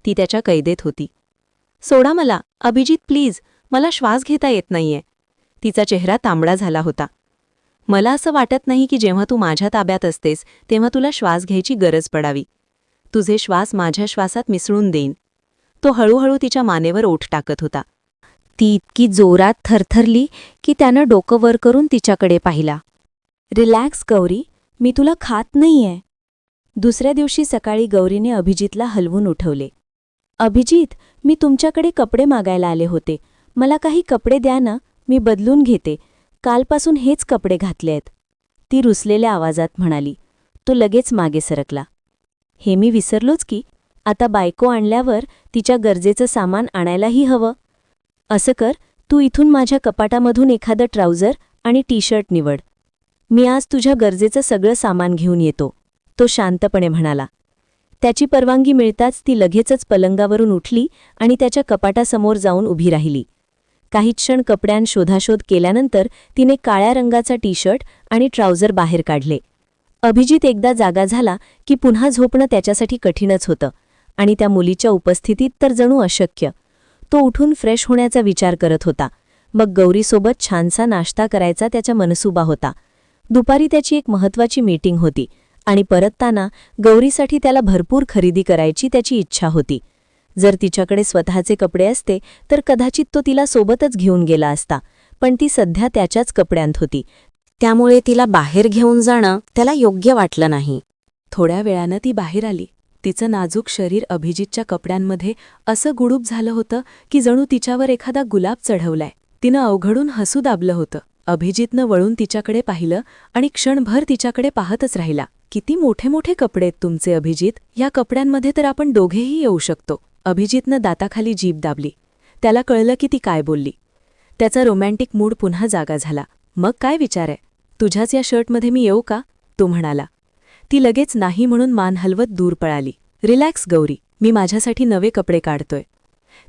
ती त्याच्या कैदेत होती. सोडा मला, अभिजित प्लीज, मला श्वास घेता येत नाहीये. तिचा चेहरा तांबडा झाला होता. मला असं वाटत नाही की जेव्हा तू माझ्या ताब्यात असतेस तेव्हा तुला श्वास घ्यायची गरज पडावी. तुझे श्वास माझ्या श्वासात मिसळून देईन. तो हळूहळू तिच्या मानेवर ओठ टाकत होता. ती इतकी जोरात थरथरली की त्यानं डोकं वर करून तिच्याकडे पाहिला. रिलॅक्स गौरी, मी तुला खात नाहीये. दुसऱ्या दिवशी सकाळी गौरीने अभिजितला हलवून उठवले. अभिजित, मी तुमच्याकडे कपडे मागायला आले होते. मला काही कपडे द्या ना, मी बदलून घेते. कालपासून हेच कपडे घातले आहेत, ती रुसलेल्या आवाजात म्हणाली. तो लगेच मागे सरकला. हे मी विसरलोच की, आता बायको आणल्यावर तिच्या गरजेचं सामान आणायलाही हवं. असं कर, तू इथून माझ्या कपाटामधून एखादं ट्राउझर आणि टी शर्ट निवड. मी आज तुझ्या गरजेचं सगळं सामान घेऊन येतो, तो शांतपणे म्हणाला. त्याची परवानगी मिळताच ती लगेचच पलंगावरून उठली आणि त्याच्या कपाटासमोर जाऊन उभी राहिली. काही क्षण कपड्यां शोधाशोध केल्यानंतर तिने काळ्या रंगाचा टी शर्ट आणि ट्राउझर बाहेर काढले. अभिजित एकदा जागा झाला की पुन्हा झोपणं त्याच्यासाठी कठीणच होतं, आणि त्या मुलीच्या उपस्थितीत तर जणू अशक्य. तो उठून फ्रेश होण्याचा विचार करत होता. मग गौरीसोबत छानसा नाश्ता करायचा त्याचा मनसुबा होता. दुपारी त्याची एक महत्त्वाची मीटिंग होती आणि परतताना गौरीसाठी त्याला भरपूर खरेदी करायची त्याची इच्छा होती. जर तिच्याकडे स्वतःचे कपडे असते तर कदाचित तो तिला सोबतच घेऊन गेला असता, पण ती सध्या त्याच्याच कपड्यांत होती. त्यामुळे तिला बाहेर घेऊन जाणं त्याला योग्य वाटलं नाही. थोड्या वेळानं ती बाहेर आली. तिचं नाजूक शरीर अभिजितच्या कपड्यांमध्ये असं गुडूप झालं होतं की जणू तिच्यावर एखादा गुलाब चढवलाय. तिनं अवघडून हसू दाबलं होतं. अभिजितनं वळून तिच्याकडे पाहिलं आणि क्षणभर तिच्याकडे पाहतच राहिला. किती मोठे मोठे कपडे आहेत तुमचे अभिजित, या कपड्यांमध्ये तर आपण दोघेही येऊ शकतो. अभिजितनं दाताखाली जीभ दाबली. त्याला कळलं की ती काय बोलली. त्याचा रोमॅन्टिक मूड पुन्हा जागा झाला. मग काय विचार आहे, तुझ्याच या शर्टमध्ये मी येऊ का, तो म्हणाला. ती लगेच नाही म्हणून मान हलवत दूर पळाली. रिलॅक्स गौरी, मी माझ्यासाठी नवे कपडे काढतोय.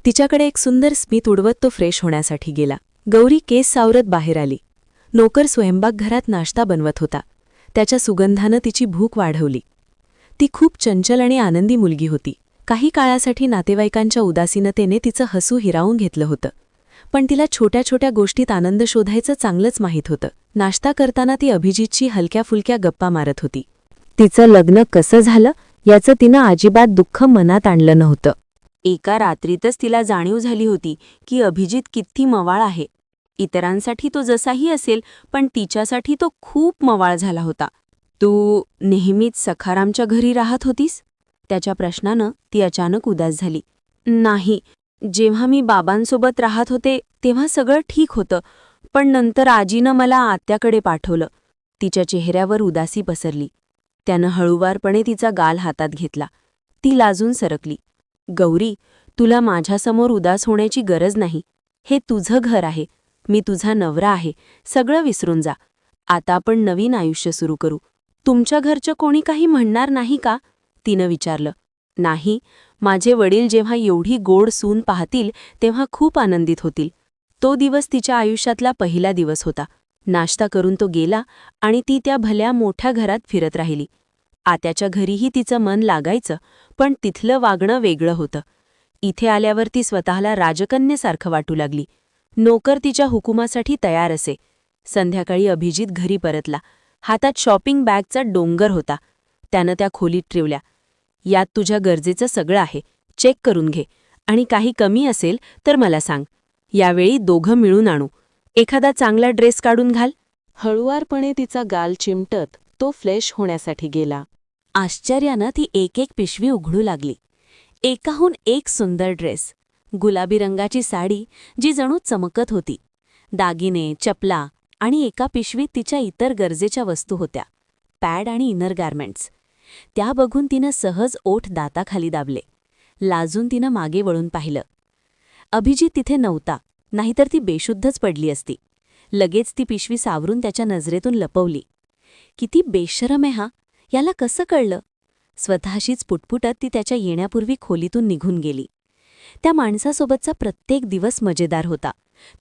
तिच्याकडे एक सुंदर स्मित उडवत तो फ्रेश होण्यासाठी गेला. गौरी केस सावरत बाहेर आली. नोकर स्वयंपाकघरात नाश्ता बनवत होता. त्याच्या सुगंधानं तिची भूक वाढवली. ती खूप चंचल आणि आनंदी मुलगी होती. काही काळासाठी नातेवाईकांच्या उदासीनतेने तिचं हसू हिरावून घेतलं होतं, पण तिला छोट्या छोट्या गोष्टीत आनंद शोधायचं चांगलंच माहीत होतं. नाश्ता करताना ती अभिजितची हलक्या फुलक्या गप्पा मारत होती. तिचं लग्न कसं झालं याचं तिनं अजिबात दुःख मनात आणलं नव्हतं. एका रात्रीतच तिला जाणीव झाली होती की अभिजित किती मवाळ आहे. इतरांसाठी तो जसाही असेल, पण तिच्यासाठी तो खूप मवाळ झाला होता. तू नेहमीच सखारामच्या घरी राहत होतीस, त्याच्या प्रश्नानं ती अचानक उदास झाली. नाही, जेव्हा मी बाबांसोबत राहत होते तेव्हा सगळं ठीक होतं, पण नंतर आजीनं मला आत्याकडे पाठवलं. तिच्या चेहऱ्यावर उदासी पसरली. त्यानं हळुवारपणे तिचा गाल हातात घेतला. ती लाजून सरकली. गौरी, तुला माझ्यासमोर उदास होण्याची गरज नाही. हे तुझं घर आहे, मी तुझा नवरा आहे. सगळं विसरून जा. आता आपण नवीन आयुष्य सुरू करू. तुमच्या घरचं कोणी काही म्हणणार नाही का, तिनं विचारलं. नाही, माझे वडील जेव्हा एवढी गोड सून पाहतील तेव्हा खूप आनंदित होतील. तो दिवस तिच्या आयुष्यातला पहिला दिवस होता. नाश्ता करून तो गेला आणि ती त्या भल्या मोठ्या घरात फिरत राहिली. आत्याच्या घरीही तिचं मन लागायचं, पण तिथलं वागणं वेगळं होतं. इथे आल्यावर ती स्वतःला राजकन्येसारखं वाटू लागली. नोकर तिच्या हुकुमासाठी तयार असे. संध्याकाळी अभिजित घरी परतला. हातात शॉपिंग बॅगचा डोंगर होता. त्यानं त्या खोलीत ठेवल्या. यात तुझ्या गरजेचं सगळं आहे, चेक करून घे, आणि काही कमी असेल तर मला सांग. यावेळी दोघं मिळून आणू. एखादा चांगला ड्रेस काढून घाल. हळुवारपणे तिचा गाल चिमटत तो फ्रेश होण्यासाठी गेला. आश्चर्यानं ती एक एक पिशवी उघडू लागली. एकाहून एक सुंदर ड्रेस, गुलाबी रंगाची साडी जी जणू चमकत होती, दागिने, चपला, आणि एका पिशवीत तिच्या इतर गरजेच्या वस्तू होत्या, पॅड आणि इनर गार्मेंट्स. त्या बघून तिनं सहज ओठ दाताखाली दाबले. लाजून तिनं मागे वळून पाहिलं. अभिजित तिथे नव्हता, नाहीतर ती बेशुद्धच पडली असती. लगेच ती पिशवी सावरून त्याच्या नजरेतून लपवली. किती बेशरम आहे हा, याला कसं कळलं? स्वतःशीच पुटपुटत ती त्याच्या येण्यापूर्वी खोलीतून निघून गेली. त्या माणसासोबतचा प्रत्येक दिवस मजेदार होता.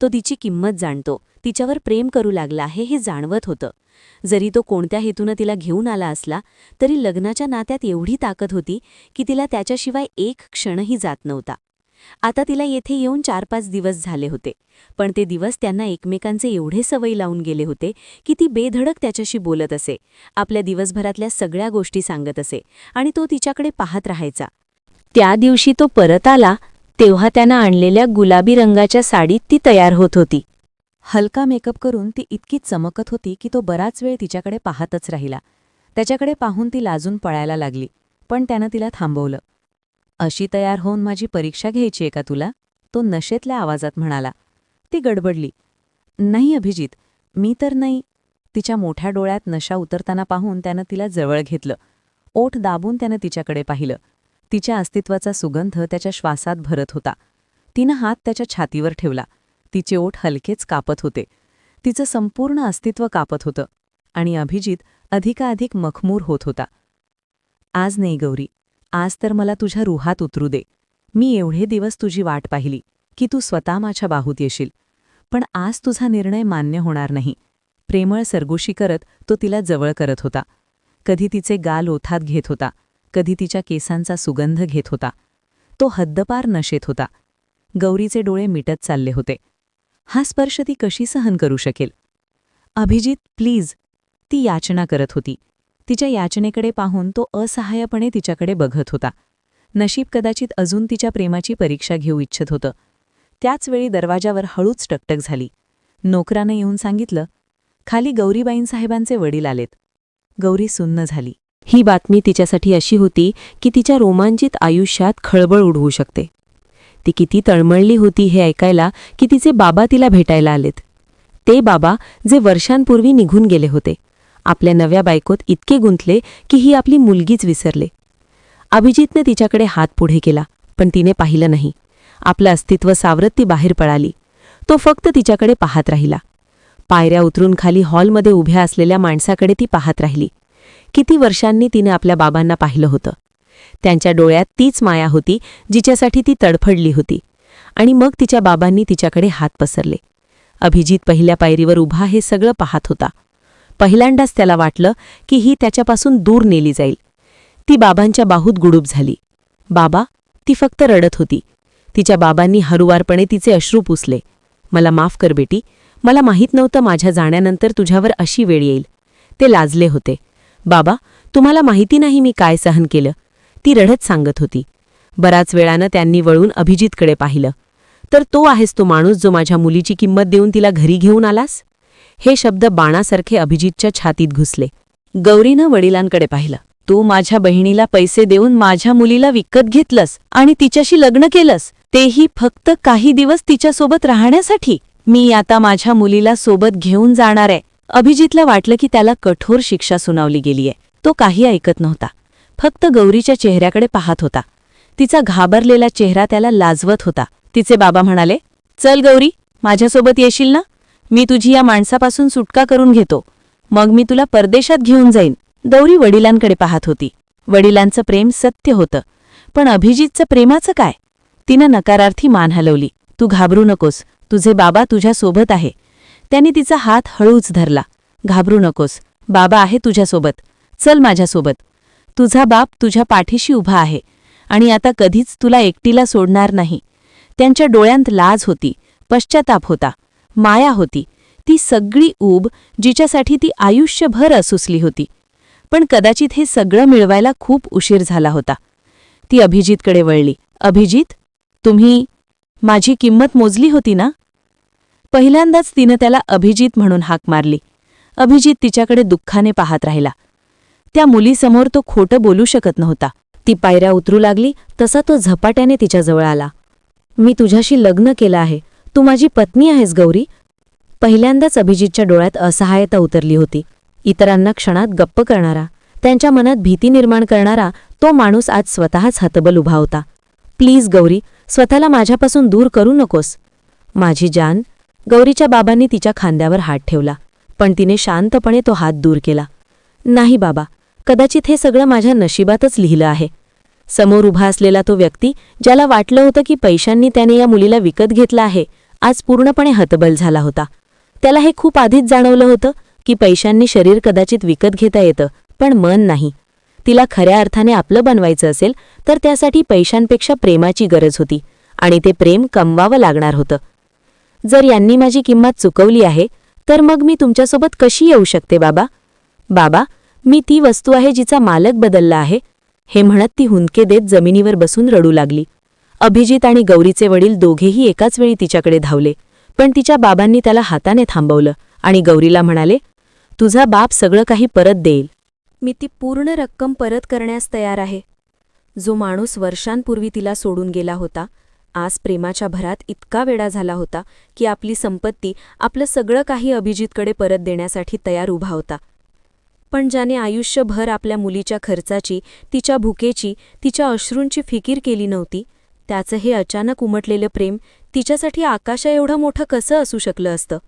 तो तिची किंमत जाणतो, तिच्यावर प्रेम करू लागला आहे हे जाणवत होतं. जरी तो कोणत्या हेतूनं तिला घेऊन आला असला तरी लग्नाच्या नात्यात एवढी ताकद होती की तिला त्याच्याशिवाय एक क्षणही जात नव्हता. आता तिला येथे येऊन 4-5 दिवस झाले होते, पण ते दिवस त्यांना एकमेकांचे एवढे सवयी लावून गेले होते की ती बेधडक त्याच्याशी बोलत असे, आपल्या दिवसभरातल्या सगळ्या गोष्टी सांगत असे, आणि तो तिच्याकडे पाहत राहायचा. त्या दिवशी तो परत आला तेव्हा त्यानं आणलेल्या गुलाबी रंगाच्या साडीत ती तयार होत होती. हलका मेकअप करून ती इतकी चमकत होती की तो बराच वेळ तिच्याकडे पाहतच राहिला. त्याच्याकडे पाहून ती लाजून पळायला लागली, पण त्यानं तिला थांबवलं. अशी तयार होऊन माझी परीक्षा घ्यायची आहे का तुला, तो नशेतल्या आवाजात म्हणाला. ती गडबडली. नाही अभिजित, मी तर नाही. तिच्या मोठ्या डोळ्यात नशा उतरताना पाहून त्यानं तिला जवळ घेतलं. ओठ दाबून त्यानं तिच्याकडे पाहिलं. तिच्या अस्तित्वाचा सुगंध त्याच्या श्वासात भरत होता. तिनं हात त्याच्या छातीवर ठेवला. तिचे ओठ हलकेच कापत होते. तिचं संपूर्ण अस्तित्व कापत होतं. आणि अभिजित अधिकाधिक मखमूर होत होता. आज नाही गौरी, आज तर मला तुझ्या रुहात उतरू दे. मी एवढे दिवस तुझी वाट पाहिली की तू स्वतः माझ्या बाहूत येशील. पण आज तुझा निर्णय मान्य होणार नाही. प्रेमळ सरगोशी करत तो तिला जवळ करत होता. कधी तिचे गाल ओठात घेत होता, कधी तिच्या केसांचा सुगंध घेत होता. तो हद्दपार नशेत होता. गौरीचे डोळे मिटत चालले होते. हा स्पर्श ती कशी सहन करू शकेल? अभिजित, प्लीज, ती याचना करत होती. तिच्या याचनेकडे पाहून तो असहाय्यपणे तिच्याकडे बघत होता. नशीब कदाचित अजून तिच्या प्रेमाची परीक्षा घेऊ इच्छित होतं. त्याचवेळी दरवाजावर हळूच टकटक झाली. नोकरानं येऊन सांगितलं, खाली गौरीबाईंसाहेबांचे वडील आलेत. गौरी सुन्न झाली. ही बातमी तिच्यासाठी अशी होती की तिच्या रोमांचित आयुष्यात खळबळ उडवू शकते. ती किती तळमळली होती हे ऐकायला की तिचे बाबा तिला भेटायला आलेत. ते बाबा जे वर्षांपूर्वी निघून गेले होते. आपल्या नव्या बायकोत इतके गुंतले की ही आपली मुलगीच विसरले. अभिजितने तिच्याकडे हात पुढे केला, पण तिने पाहिलं नाही. आपलं अस्तित्व सावरत ती बाहेर पळाली. तो फक्त तिच्याकडे पाहत राहिला. पायऱ्या उतरून खाली हॉलमध्ये उभ्या असलेल्या माणसाकडे ती पाहत राहिली. किती वर्षांनी तिने आपल्या बाबांना पाहिलं होतं. त्यांच्या डोळ्यात तीच माया होती जिच्यासाठी ती तडफडली होती. आणि मग तिच्या बाबांनी तिच्याकडे हात पसरले. अभिजित पहिल्या पायरीवर उभा हे सगळं पाहत होता. पहिल्यांदाच त्याला वाटलं की ही त्याच्यापासून दूर नेली जाईल. ती बाबांच्या बाहूत गुडूप झाली. बाबा, ती फक्त रडत होती. तिच्या बाबांनी हरुवारपणे तिचे अश्रू पुसले. मला माफ कर बेटी, मला माहीत नव्हतं माझ्या जाण्यानंतर तुझ्यावर अशी वेळ येईल. ते लाजले होते. बाबा, तुम्हाला माहिती नाही मी काय सहन केलं, ती रडत सांगत होती. बराच वेळानं त्यांनी वळून अभिजितकडे पाहिलं. तर तो आहेस तो माणूस जो माझ्या मुलीची किंमत देऊन तिला घरी घेऊन आलास? हे शब्द बाणासारखे अभिजितच्या छातीत घुसले. गौरीनं वडिलांकडे पाहिलं. तू माझ्या बहिणीला पैसे देऊन माझ्या मुलीला विकत घेतलंस आणि तिच्याशी लग्न केलंस, तेही फक्त काही दिवस तिच्यासोबत राहण्यासाठी. मी आता माझ्या मुलीला सोबत घेऊन जाणार आहे. अभिजितला वाटलं की त्याला कठोर शिक्षा सुनावली गेलीये. तो काही ऐकत नव्हता. फक्त गौरीच्या चेहऱ्याकडे पाहत होता. तिचा घाबरलेला चेहरा त्याला लाजवत होता. तिचे बाबा म्हणाले, चल गौरी, माझ्यासोबत येशील ना? मी तुझी या माणसापासून सुटका करून घेतो. मग मी तुला परदेशात घेऊन जाईन. गौरी वडिलांकडे पाहत होती. वडिलांचं प्रेम सत्य होतं, पण अभिजितचं प्रेमाचं काय? तिनं नकारार्थी मान हलवली. तू घाबरू नकोस, तुझे बाबा तुझ्यासोबत आहे. त्यांनी तिचा हात हळूच धरला. घाबरू नकोस, बाबा आहे तुझ्यासोबत. चल माझ्यासोबत. तुझा बाप तुझ्या पाठीशी उभा आहे आणि आता कधीच तुला एकटीला सोडणार नाही. त्यांच्या डोळ्यांत लाज होती, पश्चाताप होता, माया होती, ती सगळी ऊब जिच्यासाठी ती आयुष्यभर असुसली होती. पण कदाचित हे सगळं मिळवायला खूप उशीर झाला होता. ती अभिजितकडे वळली. अभिजित, तुम्ही माझी किंमत मोजली होती ना? पहिल्यांदाच तिनं त्याला अभिजित म्हणून हाक मारली. अभिजित तिच्याकडे दुःखाने पाहत राहिला. त्या मुलीसमोर तो खोटं बोलू शकत नव्हता. ती पायऱ्या उतरू लागली तसा तो झपाट्याने तिच्याजवळ आला. मी तुझ्याशी लग्न केलं आहे. तू माझी पत्नी आहेस गौरी. पहिल्यांदाच अभिजितच्या डोळ्यात असहायता उतरली होती. इतरांना क्षणात गप्प करणारा, त्यांच्या मनात भीती निर्माण करणारा तो माणूस आज स्वतःच हतबल उभा होता. प्लीज गौरी, स्वतःला माझ्यापासून दूर करू नकोस. माझी जान. गौरीच्या बाबांनी तिच्या खांद्यावर हात ठेवला, पण तिने शांतपणे तो हात दूर केला. नाही बाबा, कदाचित हे सगळं माझ्या नशिबातच लिहिलं आहे. समोर उभा असलेला तो व्यक्ती, ज्याला वाटलं होतं की पैशांनी त्याने या मुलीला विकत घेतलं आहे, आज पूर्णपणे हतबल झाला होता. त्याला हे खूप आधीच जाणवलं होतं की पैशांनी शरीर कदाचित विकत घेता येतं, पण मन नाही. तिला खऱ्या अर्थाने आपलं बनवायचं असेल तर त्यासाठी पैशांपेक्षा प्रेमाची गरज होती, आणि ते प्रेम कमवावं लागणार होतं. जर यांनी माझी किंमत चुकवली आहे तर मग मी तुमच्यासोबत कशी येऊ शकते बाबा? बाबा, मी ती वस्तू आहे जिचा मालक बदलला आहे. हे म्हणत ती हुंदके देत जमिनीवर बसून रडू लागली. अभिजित आणि गौरीचे वडील दोघेही एकाच वेळी तिच्याकडे धावले, पण तिच्या बाबांनी त्याला हाताने थांबवलं आणि गौरीला म्हणाले, तुझा बाप सगळं काही परत देईल. मी ती पूर्ण रक्कम परत करण्यास तयार आहे. जो माणूस वर्षांपूर्वी तिला सोडून गेला होता आज प्रेमाच्या भरात इतका वेडा झाला होता की आपली संपत्ती, आपलं सगळं काही अभिजितकडे परत देण्यासाठी तयार उभा होता. पण ज्याने आयुष्यभर आपल्या मुलीच्या खर्चाची, तिच्या भुकेची, तिच्या अश्रूंची फिकीर केली नव्हती, त्याचं हे अचानक उमटलेलं प्रेम तिच्यासाठी आकाशाएवढं मोठं कसं असू शकलं असतं.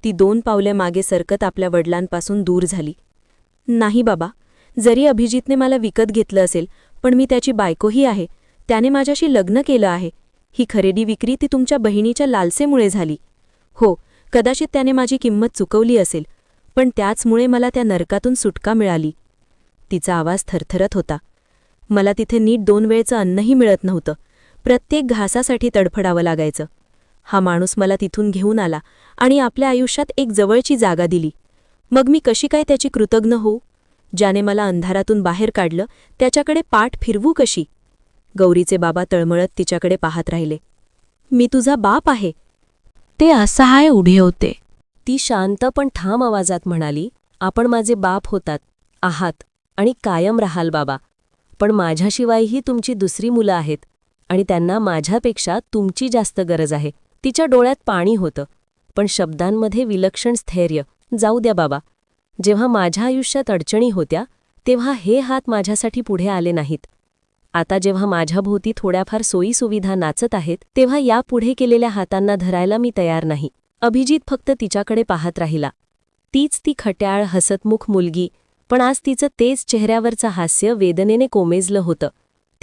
ती 2 पावले मागे सरकत आपल्या वडिलांपासून दूर झाली. नाही बाबा, जरी अभिजितने मला विकत घेतलं असेल, पण मी त्याची बायकोही आहे. त्याने माझ्याशी लग्न केलं आहे. ही खरेदी विक्री ती तुमच्या बहिणीच्या लालसेमुळे झाली. हो, कदाचित त्याने माझी किंमत चुकवली असेल, पण त्याचमुळे मला त्या नरकातून सुटका मिळाली. तिचा आवाज थरथरत होता. मला तिथे नीट 2 वेळचं अन्नही मिळत नव्हतं. प्रत्येक घासासाठी तडफडावं लागायचं. हा माणूस मला तिथून घेऊन आला आणि आपल्या आयुष्यात एक जवळची जागा दिली. मग मी कशी काय त्याची कृतज्ञ होऊ? ज्याने मला अंधारातून बाहेर काढलं, त्याच्याकडे पाठ फिरवू कशी? गौरीचे बाबा तळमळत तिच्याकडे पाहत राहिले. मी तुझा बाप आहे. ते असहाय उभे होते. ती शांत पण ठाम आवाजात म्हणाली, आपण माझे बाप होतात, आहात आणि कायम राहाल बाबा. पण माझ्याशिवायही तुमची दुसरी मुलं आहेत आणि त्यांना माझ्यापेक्षा तुमची जास्त गरज आहे. तिच्या डोळ्यात पाणी होतं, पण शब्दांमध्ये विलक्षण स्थैर्य. जाऊ द्या बाबा. जेव्हा माझ्या आयुष्यात अडचणी होत्या, तेव्हा हे हात माझ्यासाठी पुढे आले नाहीत. आता जेव्हा माझ्याभोवती थोड्याफार सोयीसुविधा नाचत आहेत, तेव्हा यापुढे केलेल्या हातांना धरायला मी तयार नाही. अभिजित फक्त तिच्याकडे पाहत राहिला. तीच ती खट्याळ हसतमुख मुलगी, पण आज तिचं तेच चेहऱ्यावरचं हास्य वेदनेने कोमेजलं होतं.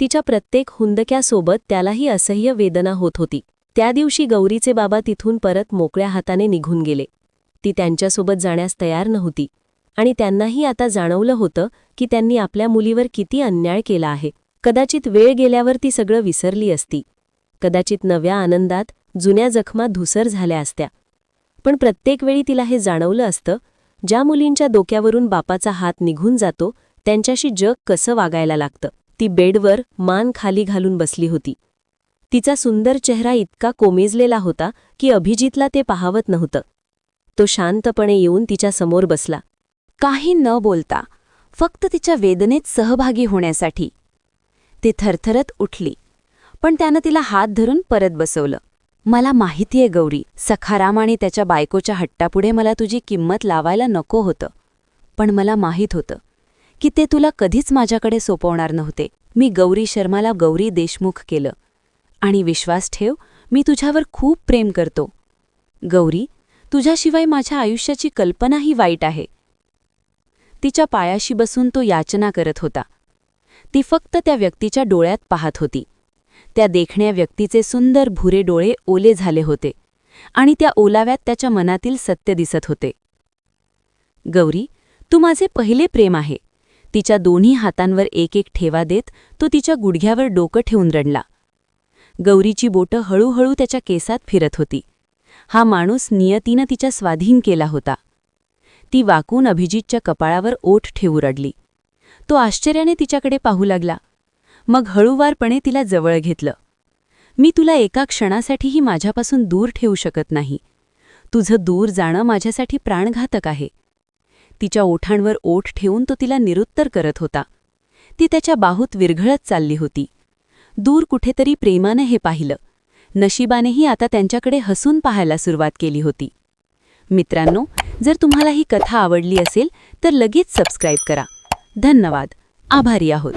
तिच्या प्रत्येक हुंदक्यासोबत त्यालाही असह्य वेदना होत होती. त्या दिवशी गौरीचे बाबा तिथून परत मोकळ्या हाताने निघून गेले. ती त्यांच्यासोबत जाण्यास तयार नव्हती आणि त्यांनाही आता जाणवलं होतं की त्यांनी आपल्या मुलीवर किती अन्याय केला आहे. कदाचित वेळ गेल्यावर ती सगळं विसरली असती. कदाचित नव्या आनंदात जुन्या जखमा धुसर झाल्या असत्या. पण प्रत्येक वेळी तिला हे जाणवलं असतं, ज्या मुलींच्या डोक्यावरून बापाचा हात निघून जातो, त्यांच्याशी जग कसं वागायला लागतं. ती बेडवर मान खाली घालून बसली होती. तिचा सुंदर चेहरा इतका कोमेजलेला होता की अभिजितला ते पाहावत नव्हतं. तो शांतपणे येऊन तिच्या समोर बसला. काही न बोलता, फक्त तिच्या वेदनेत सहभागी होण्यासाठी. ती थरथरत उठली, पण त्यानं तिला हात धरून परत बसवलं. मला माहितीये गौरी, सखाराम आणि त्याच्या बायकोच्या हट्टापुढे मला तुझी किंमत लावायला नको होतं. पण मला माहीत होतं की ते तुला कधीच माझ्याकडे सोपवणार नव्हते. मी गौरी शर्माला गौरी देशमुख केलं. आणि विश्वास ठेव, मी तुझ्यावर खूप प्रेम करतो. गौरी, तुझ्याशिवाय माझ्या आयुष्याची कल्पनाही वाईट आहे. तिच्या पायाशी बसून तो याचना करत होता. ती फक्त त्या व्यक्तीच्या डोळ्यात पाहत होती. त्या देखण्या व्यक्तीचे सुंदर भुरे डोळे ओले झाले होते आणि त्या ओलाव्यात त्याच्या मनातील सत्य दिसत होते. गौरी, तू माझे पहिले प्रेम आहे. तिच्या दोन्ही हातांवर एक एक ठेवा देत तो तिच्या गुडघ्यावर डोकं ठेवून रडला. गौरीची बोटं हळूहळू त्याच्या केसात फिरत होती. हा माणूस नियतीनं तिच्या स्वाधीन केला होता. ती वाकून अभिजितच्या कपाळावर ओठ ठेवू रडली. तो आश्चर्याने तिच्याकडे पाहू लागला. मग हळूवारपणे तिला जवळ घेतलं. मी तुला एका क्षणासाठीही माझ्यापासून दूर ठेवू शकत नाही. तुझं दूर जाणं माझ्यासाठी प्राणघातक आहे. तिच्या ओठांवर ओठ ठेवून तो तिला निरुत्तर करत होता. ती त्याच्या बाहूत विरघळत चालली होती. दूर कुठेतरी प्रेमाने हे पाहिलं. नशिबानेही आता त्यांच्याकडे हसून पाहायला सुरुवात केली होती. मित्रांनो, जर तुम्हाला ही कथा आवडली असेल तर लगेच सबस्क्राईब करा. धन्यवाद. आभारी आहोत.